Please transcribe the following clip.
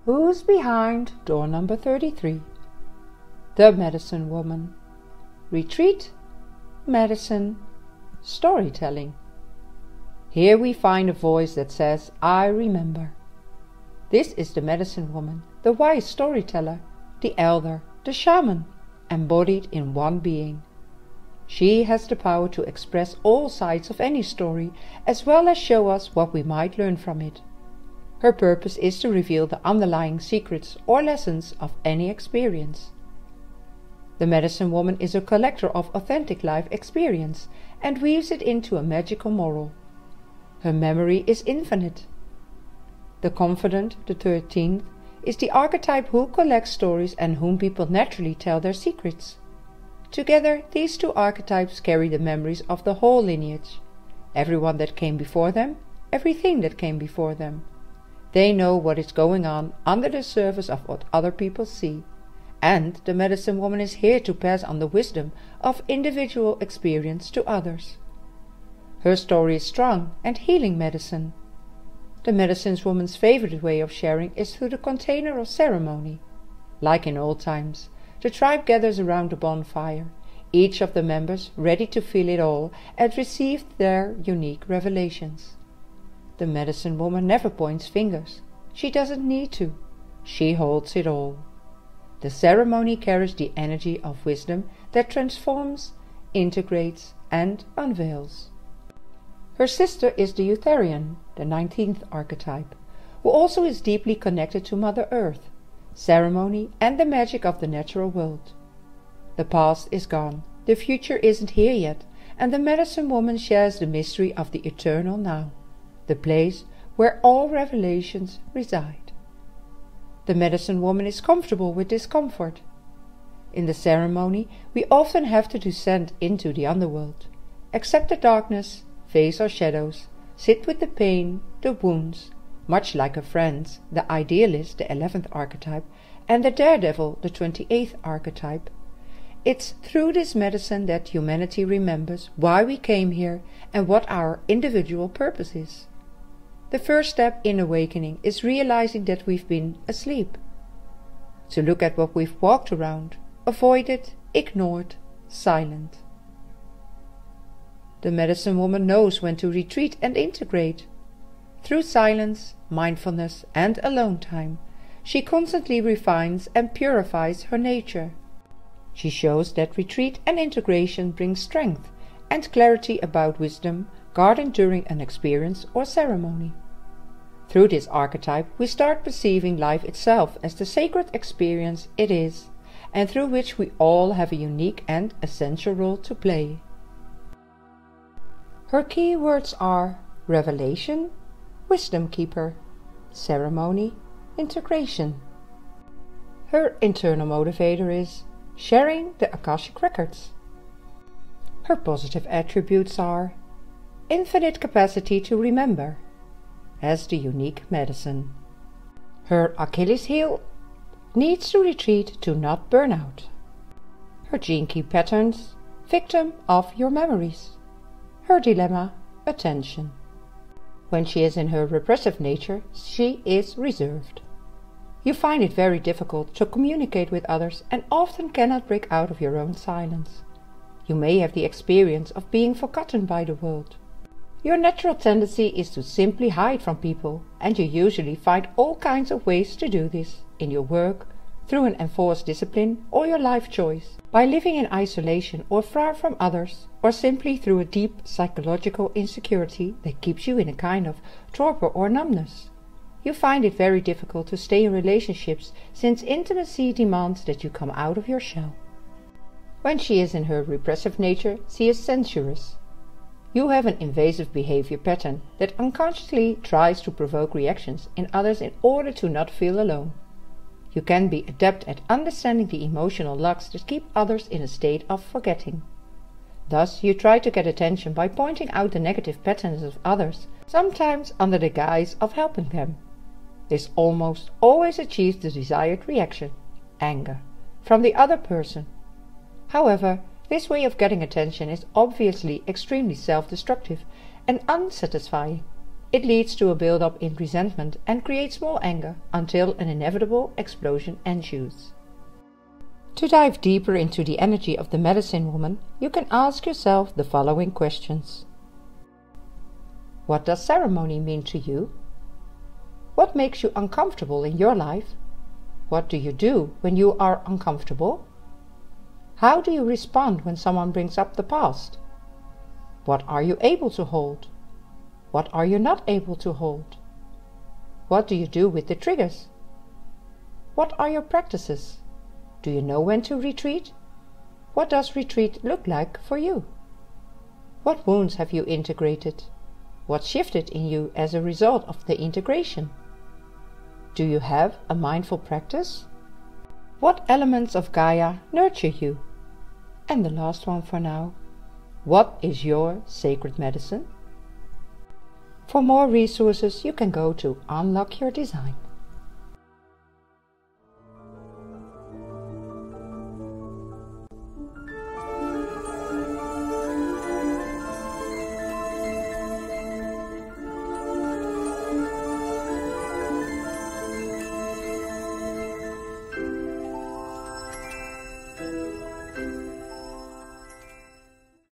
Who's behind door number 33? The Medicine Woman. Retreat, medicine, storytelling. Here we find a voice that says, I remember. This is the Medicine Woman, the wise storyteller, the elder, the shaman, embodied in one being. She has the power to express all sides of any story, as well as show us what we might learn from it. Her purpose is to reveal the underlying secrets or lessons of any experience. The Medicine Woman is a collector of authentic life experience and weaves it into a magical moral. Her memory is infinite. The Confidant, the 13th, is the archetype who collects stories and whom people naturally tell their secrets. Together, these two archetypes carry the memories of the whole lineage. Everyone that came before them, everything that came before them. They know what is going on under the surface of what other people see, and the Medicine Woman is here to pass on the wisdom of individual experience to others. Her story is strong and healing medicine. The Medicine Woman's favorite way of sharing is through the container of ceremony. Like in old times, the tribe gathers around the bonfire, each of the members ready to feel it all and receive their unique revelations. The Medicine Woman never points fingers. She doesn't need to. She holds it all. The ceremony carries the energy of wisdom that transforms, integrates, and unveils. Her sister is the Librarian, the 19th archetype, who also is deeply connected to Mother Earth, ceremony, and the magic of the natural world. The past is gone, the future isn't here yet, and the Medicine Woman shares the mystery of the eternal now, the place where all revelations reside. The Medicine Woman is comfortable with discomfort. In the ceremony, we often have to descend into the underworld, accept the darkness, face our shadows, sit with the pain, the wounds, much like her friends, the Idealist, the 11th archetype, and the Daredevil, the 28th archetype. It's through this medicine that humanity remembers why we came here and what our individual purpose is. The first step in awakening is realizing that we've been asleep. To look at what we've walked around, avoided, ignored, silent. The Medicine Woman knows when to retreat and integrate. Through silence, mindfulness, and alone time, she constantly refines and purifies her nature. She shows that retreat and integration bring strength and clarity about wisdom guarded during an experience or ceremony. Through this archetype, we start perceiving life itself as the sacred experience it is, and through which we all have a unique and essential role to play. Her key words are revelation, wisdom keeper, ceremony, integration. Her internal motivator is sharing the Akashic records. Her positive attributes are infinite capacity to remember, as the unique medicine. Her Achilles heel needs to retreat to not burn out. Her gene key patterns, victim of your memories. Her dilemma, attention. When she is in her repressive nature, she is reserved. You find it very difficult to communicate with others and often cannot break out of your own silence. You may have the experience of being forgotten by the world. Your natural tendency is to simply hide from people, and you usually find all kinds of ways to do this, in your work, through an enforced discipline, or your life choice, by living in isolation or far from others, or simply through a deep psychological insecurity that keeps you in a kind of torpor or numbness. You find it very difficult to stay in relationships, since intimacy demands that you come out of your shell. When she is in her repressive nature, she is sensuous. You have an invasive behavior pattern that unconsciously tries to provoke reactions in others in order to not feel alone. You can be adept at understanding the emotional locks that keep others in a state of forgetting. Thus, you try to get attention by pointing out the negative patterns of others, sometimes under the guise of helping them. This almost always achieves the desired reaction. anger, from the other person. However, this way of getting attention is obviously extremely self-destructive and unsatisfying. It leads to a build-up in resentment and creates more anger until an inevitable explosion ensues. To dive deeper into the energy of the medicine woman, you can ask yourself the following questions. What does ceremony mean to you? What makes you uncomfortable in your life? What do you do when you are uncomfortable? How do you respond when someone brings up the past? What are you able to hold? What are you not able to hold? What do you do with the triggers? What are your practices? Do you know when to retreat? What does retreat look like for you? What wounds have you integrated? What shifted in you as a result of the integration? Do you have a mindful practice? What elements of Gaia nurture you? And the last one for now, what is your sacred medicine? For more resources, you can go to Unlock Your Design.